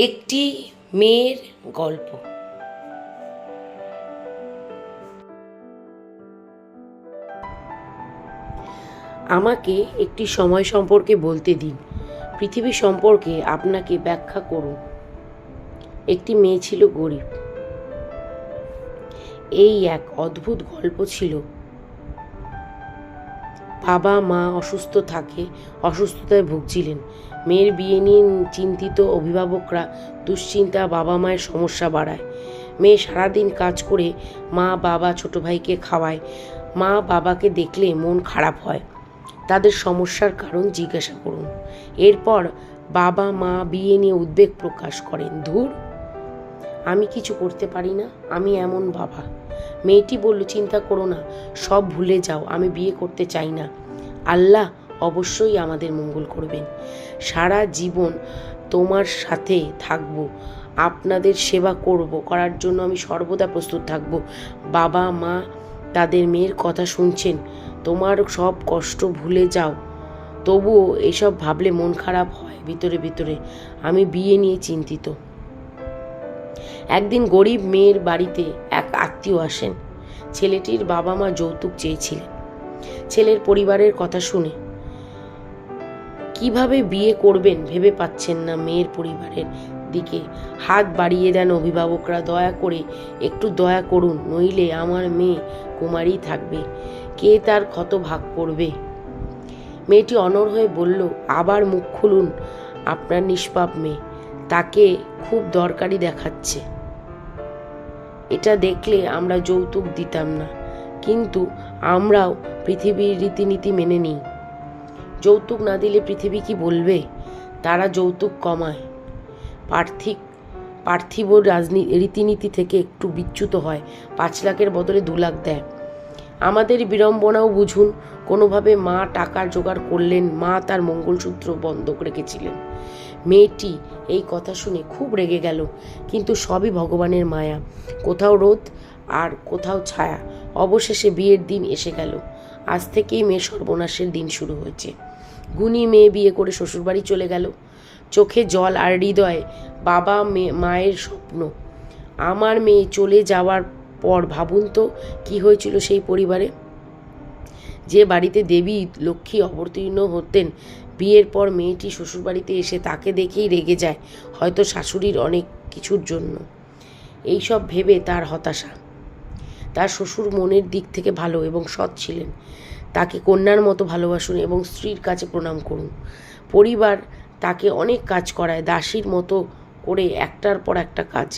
একটি মেয়ের গল্প। আমাকে একটি সময় সম্পর্কে বলতে দিন। পৃথিবী সম্পর্কে আপনাকে ব্যাখ্যা করুন। একটি মেয়ে ছিল গরিব। এই এক অদ্ভুত গল্প ছিল। বাবা মা অসুস্থতায় ভুগছিলেন। মেয়ের বিয়ে নিয়ে চিন্তিত অভিভাবকরা দুশ্চিন্তা বাবা মায়ের সমস্যা বাড়ায়। মেয়ে সারাদিন কাজ করে মা বাবা ছোট ভাইকে খাওয়ায়। মা বাবাকে দেখলে মন খারাপ হয়। তাদের সমস্যার কারণ জিজ্ঞাসা করুন। এরপর বাবা মা বিয়ে নিয়ে উদ্বেগ প্রকাশ করেন। ধুর, আমি কিছু করতে পারি না, আমি এমন বাবা। মেয়েটি বলল, চিন্তা করো না, সব ভুলে যাও, আমি বিয়ে করতে চাই না। আল্লাহ অবশ্যই আমাদের মঙ্গল করবেন। সারা জীবন তোমার সাথে থাকবো, আপনাদের সেবা করার জন্য আমি সর্বদা প্রস্তুত থাকব। বাবা মা তাদের মেয়ের কথা শুনছেন। তোমার সব কষ্ট ভুলে যাও। তবুও এসব ভাবলে মন খারাপ হয় ভিতরে ভিতরে। আমি বিয়ে নিয়ে চিন্তিত। একদিন গরিব মেয়ের বাড়িতে এক আত্মীয় আসেন। ছেলেটির বাবা মা যৌতুক চেয়েছিলেন। ছেলের পরিবারের কথা শুনে কিভাবে বিয়ে করবেন ভেবে পাচ্ছেন না। মেয়ের পরিবারের দিকে হাত বাড়িয়ে দেন অভিভাবকরা। দয়া করে একটু দয়া করুন, নইলে আমার মেয়ে কুমারী থাকবে, কে তার ক্ষত ভাগ করবে? মেয়েটি অনড় হয়ে বলল, আবার মুখ খুলুন, আপনার নিষ্পাপ মেয়ে, তাকে খুব দরকারি দেখাচ্ছে। এটা দেখলে আমরা যৌতুক দিতাম না, কিন্তু আমরাও পৃথিবীর রীতিনীতি মেনে নিই। যৌতুক না দিলে পৃথিবী কি বলবে? তারা যৌতুক কমায়, পার্থিব রীতিনীতি থেকে একটু বিচ্যুত হয়। 5 লাখের বদলে 2 লাখ দেয়। আমাদের বিড়ম্বনাও বুঝুন। কোনোভাবে মা টাকার জোগাড় করলেন। মা তার মঙ্গলসূত্র বন্ধক রেখেছিলেন। মেয়েটি এই কথা শুনে খুব রেগে গেল, কিন্তু সবই ভগবানের মায়া। কোথাও রোদ আর কোথাও ছায়া। অবশেষে বিয়ের দিন এসে গেল। আজ থেকেই মেয়ে সর্বনাশের দিন শুরু হয়েছে। গুণী মেয়ে বিয়ে করে শ্বশুরবাড়ি চলে গেল। চোখে জল আর হৃদয়ে বাবা মায়ের স্বপ্ন। আমার মেয়ে চলে যাওয়ার পর ভাবুন তো কি হয়েছিল সেই পরিবারে। যে বাড়িতে দেবী লক্ষ্মী অবতীর্ণ হতেন, বিয়ের পর মেয়েটি শ্বশুরবাড়িতে এসে তাকে দেখেই রেগে যায়, হয়তো শাশুড়ির অনেক কিছুর জন্য। এইসব ভেবে তার হতাশা। তার শ্বশুর মনের দিক থেকে ভালো এবং সৎ ছিলেন। তাকে কন্যার মতো ভালোবাসুন এবং স্ত্রীর কাছে প্রণাম করুন। পরিবার তাকে অনেক কাজ করায়, দাসীর মতো করে একটার পর একটা কাজ।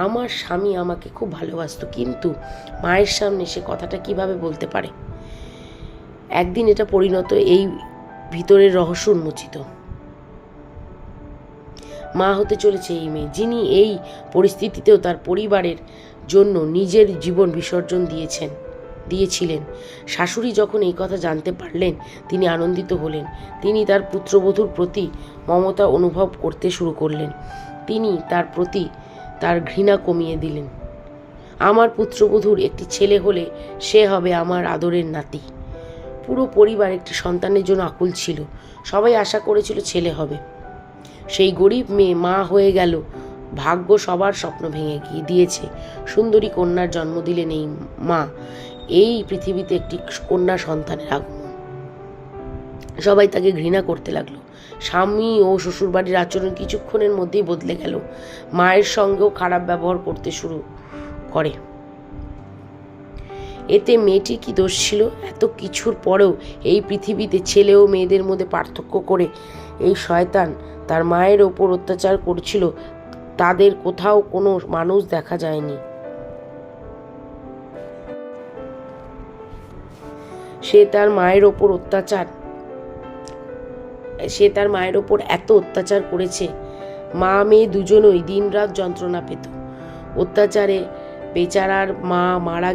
আমার স্বামী আমাকে খুব ভালোবাসত, কিন্তু মায়ের সামনে সে কথাটা কিভাবে বলতে পারে? একদিন এটা পরিণত এই ভিতরের রহস্য উন্মোচিত। মা হতে চলেছে এই মেয়ে, যিনি এই পরিস্থিতিতেও তার পরিবারের জন্য নিজের জীবন বিসর্জন দিয়েছিলেন। শাশুড়ি যখন এই কথা জানতে পারলেন, তিনি আনন্দিত হলেন। তিনি তার পুত্রবধূর প্রতি মমতা অনুভব করতে শুরু করলেন। তিনি তার প্রতি তার ঘৃণা কমিয়ে দিলেন। আমার পুত্রবধূর একটি ছেলে হলে সে হবে আমার আদরের নাতি। পুরো পরিবার একটি সন্তানের জন্য আকুল ছিল। সবাই আশা করেছিল ছেলে হবে। সেই গরিব মেয়ে মা হয়ে গেল। ভাগ্য সবার স্বপ্ন ভেঙে দিয়েছে। সুন্দরী কন্যার জন্ম দিলেন এই মা। এই পৃথিবীতে একটি কন্যা সন্তানের আগমন। সবাই তাকে ঘৃণা করতে লাগলো। স্বামী ও শ্বশুরবাড়ির আচরণ কিছুক্ষণের মধ্যেই বদলে গেল। মায়ের সঙ্গেও খারাপ ব্যবহার করতে শুরু করে। এতে মেয়েটির কি দোষ ছিল? এত কিছুর পরেও এই পৃথিবীতে ছেলে ও মেয়েদের মধ্যে পার্থক্য করে এই শয়তান তার মায়ের ওপর অত্যাচার করছিল। তাদের কোথাও কোনো মানুষ দেখা যায়নি। সে তার মায়ের ওপর এত অত্যাচার করেছে। মা মেয়ে দুজনই দিনরাত যন্ত্রণা পেত। অত্যাচারে বেচারার মা মারা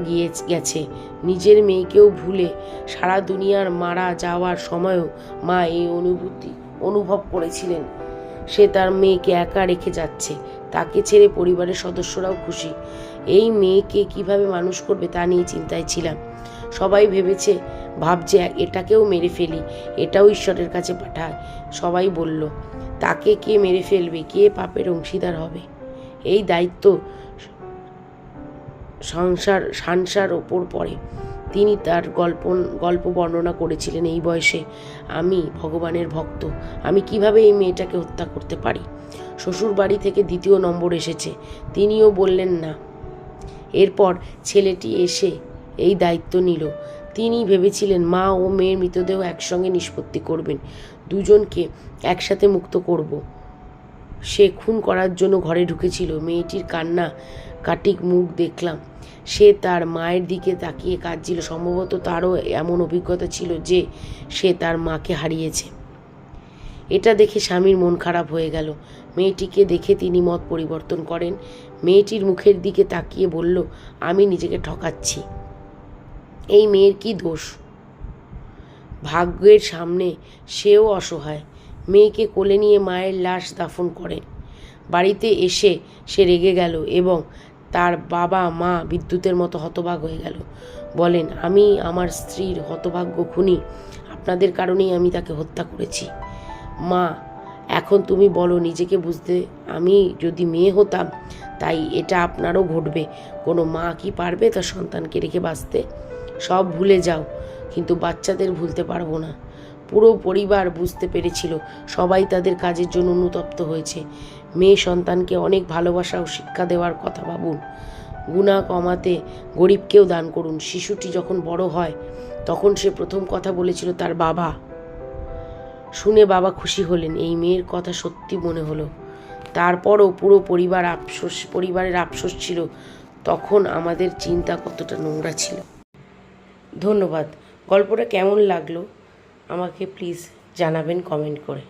গেছে। নিজের মেয়েকেও ভুলে সারা দুনিয়ার মারা যাওয়ার সময়ও মা এই অনুভব করেছিলেন। সে তার মেয়েকে একা রেখে যাচ্ছে। তাকে ছেড়ে পরিবারের সদস্যরাও খুশি। এই মেয়েকে কিভাবে মানুষ করবে তা নিয়ে চিন্তায় ছিলাম। সবাই ভাবছে এটাকেও মেরে ফেলি, এটাও ঈশ্বরের কাছে পাঠায়। সবাই বলল, তাকে কে মেরে ফেলবে, কে পাপের অংশীদার হবে, এই দায়িত্ব সানসার ওপর পড়ে। তিনি তার গল্প বর্ণনা করেছিলেন, এই বয়সে আমি ভগবানের ভক্ত, আমি কিভাবে এই মেয়েটাকে হত্যা করতে পারি। শ্বশুর বাড়ি থেকে দ্বিতীয় নম্বর এসেছে, তিনিও বললেন না। এরপর ছেলেটি এসে এই দায়িত্ব নিল। তিনি ভেবেছিলেন মা ও মেয়ের মৃতদেহ একসঙ্গে নিষ্পত্তি করবেন, দুজনকে একসাথে মুক্ত করব। সে খুন করার জন্য ঘরে ঢুকেছিল। মেয়েটির কান্না কাটিক মুখ দেখলাম। সে তার মায়ের দিকে তাকিয়ে কাঁদছিল। সম্ভবত তারও এমন অভিজ্ঞতা ছিল যে সে তার মাকে হারিয়েছে। এটা দেখে স্বামীর মন খারাপ হয়ে গেল। মেয়েটিকে দেখে তিনি মত পরিবর্তন করেন। মেয়েটির মুখের দিকে তাকিয়ে বলল, আমি নিজেকে ঠকাচ্ছি, এই মেয়ের কি দোষ? ভাগ্যের সামনে সেও অসহায়। মেয়েকে কোলে নিয়ে মায়ের লাশ দাফন করেন। বাড়িতে এসে সে রেগে গেল এবং তার বাবা মা বিদ্যুতের মতো হতবাক হয়ে গেল। বলেন, আমি আমার স্ত্রীর হতভাগ্য খুনি, আপনাদের কারণেই আমি তাকে হত্যা করেছি। মা, এখন তুমি বলো, নিজেকে বুঝতে, আমি যদি মেয়ে হতাম তাই এটা আপনারও ঘটবে। কোনো মা কি পারবে তার সন্তানকে রেখে বাঁচতে? সব ভুলে যাও, কিন্তু বাচ্চাদের ভুলতে পারবো না। পুরো পরিবার বুঝতে পেরেছিল, সবাই তাদের কাজের জন্য অনুতপ্ত হয়েছে। মেয়ে সন্তানকে অনেক ভালোবাসা ও শিক্ষা দেওয়ার কথা ভাবুন। গুনাহ কমাতে গরিবকেও দান করুন। শিশুটি যখন বড় হয় তখন সে প্রথম কথা বলেছিল তার বাবা। শুনে বাবা খুশি হলেন। এই মেয়ের কথা সত্যি মনে হলো। তারপরও পুরো পরিবারের আফসোস ছিল, তখন আমাদের চিন্তা কতটা নোংরা ছিল। ধন্যবাদ। গল্পটা কেমন লাগলো আমাকে প্লিজ জানাবেন কমেন্ট করে।